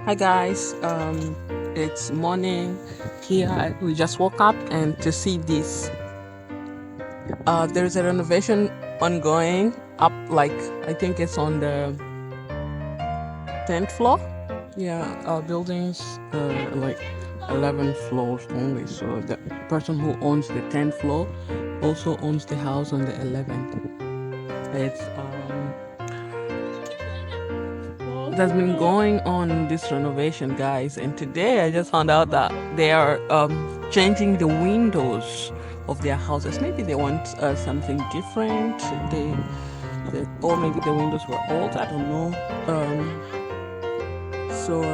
Hi guys, it's morning here. We just woke up and to see this. There's a renovation ongoing up, like I think it's on the 10th floor. Yeah, buildings like 11 floors only. So the person who owns the 10th floor also owns the house on the 11th. It's It has been going on this renovation, guys, and today I just found out that they are changing the windows of their houses. Maybe they want something different. Or maybe the windows were old. I don't know. So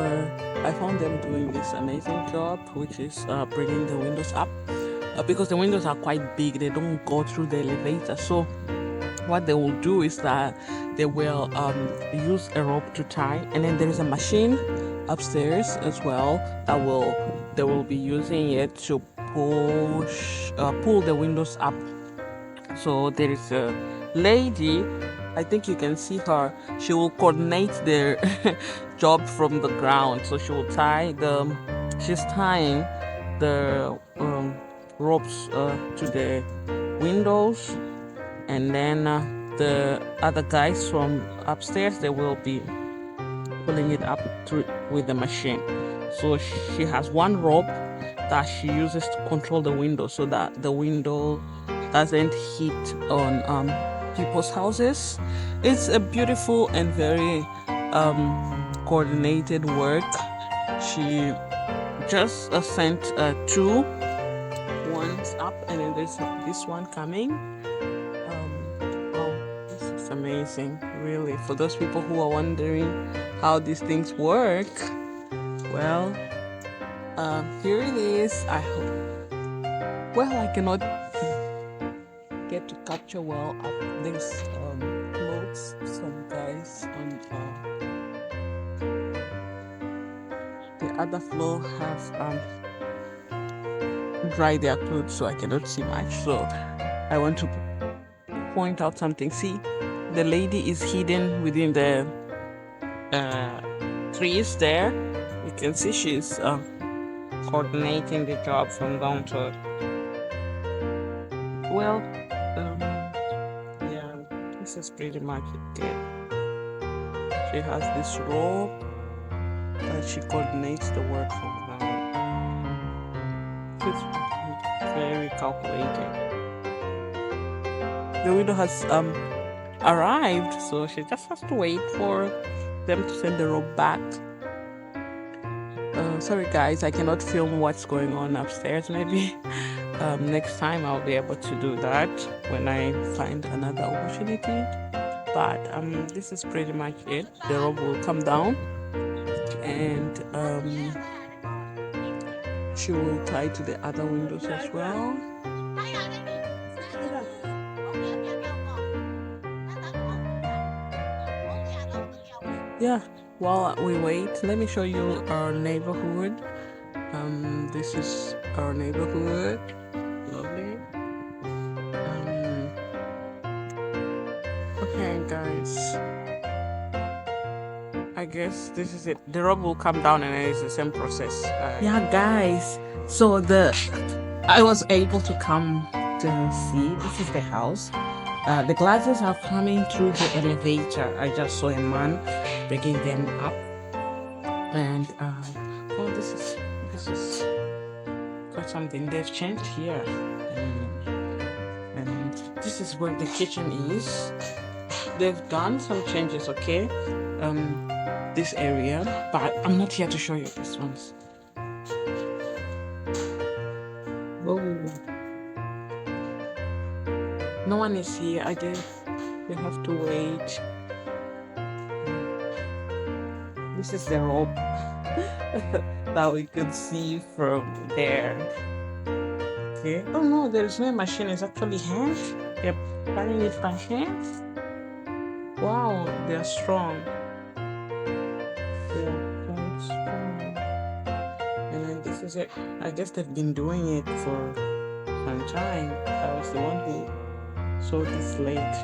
I found them doing this amazing job, which is bringing the windows up because the windows are quite big. They don't go through the elevator, so what they will do is that they will use a rope to tie, and then there is a machine upstairs as well that will they will be using it to pull the windows up. So there is a lady, I think you can see her. She will coordinate their job from the ground. So she will she's tying the ropes to the windows, and then the other guys from upstairs, they will be pulling it up with the machine. So she has one rope that she uses to control the window so that the window doesn't hit on people's houses. It's a beautiful and very coordinated work. She just sent two ones up, and then there's this one coming. This is amazing, really. For those people who are wondering how these things work, well, here it is. I hope. Well, I cannot get to capture well up these clothes. Some guys on the other floor have dried their clothes, so I cannot see much. So I want to point out something. See, the lady is hidden within the trees there. You can see she's coordinating the job from down to well. Yeah, this is pretty much it. She has this rope that she coordinates the work from down. It's very calculated. The window has arrived, so she just has to wait for them to send the rope back. Sorry guys, I cannot film what's going on upstairs. Maybe next time I'll be able to do that when I find another opportunity. But this is pretty much it. The rope will come down, and she will tie to the other windows as well. Yeah, while we wait, let me show you our neighborhood. This is our neighborhood. Lovely. Okay, guys. I guess this is it. The rope will come down, and it's the same process. Yeah, guys. So I was able to come to see. This is the house. The glasses are coming through the elevator. I just saw a man bringing them up, and oh, this is quite something. They've changed here, and this is where the kitchen is. They've done some changes, okay? This area, but I'm not here to show you this ones. Whoa. No one is here. I guess we have to wait. This is the rope that we could see from there. Okay. Oh no, there's no machine. It's actually hands. They're cutting it by hands. Wow, they're strong. They're very strong. And then this is it. I guess they've been doing it for some time. I was the one who saw this late.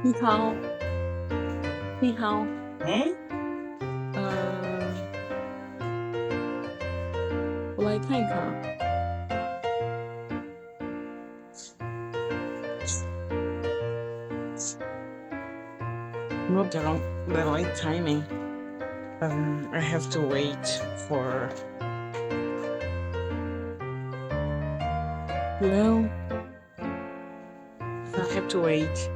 你好，你好，我来看一看啊。Not the right timing. I have to wait for. Well, I have to wait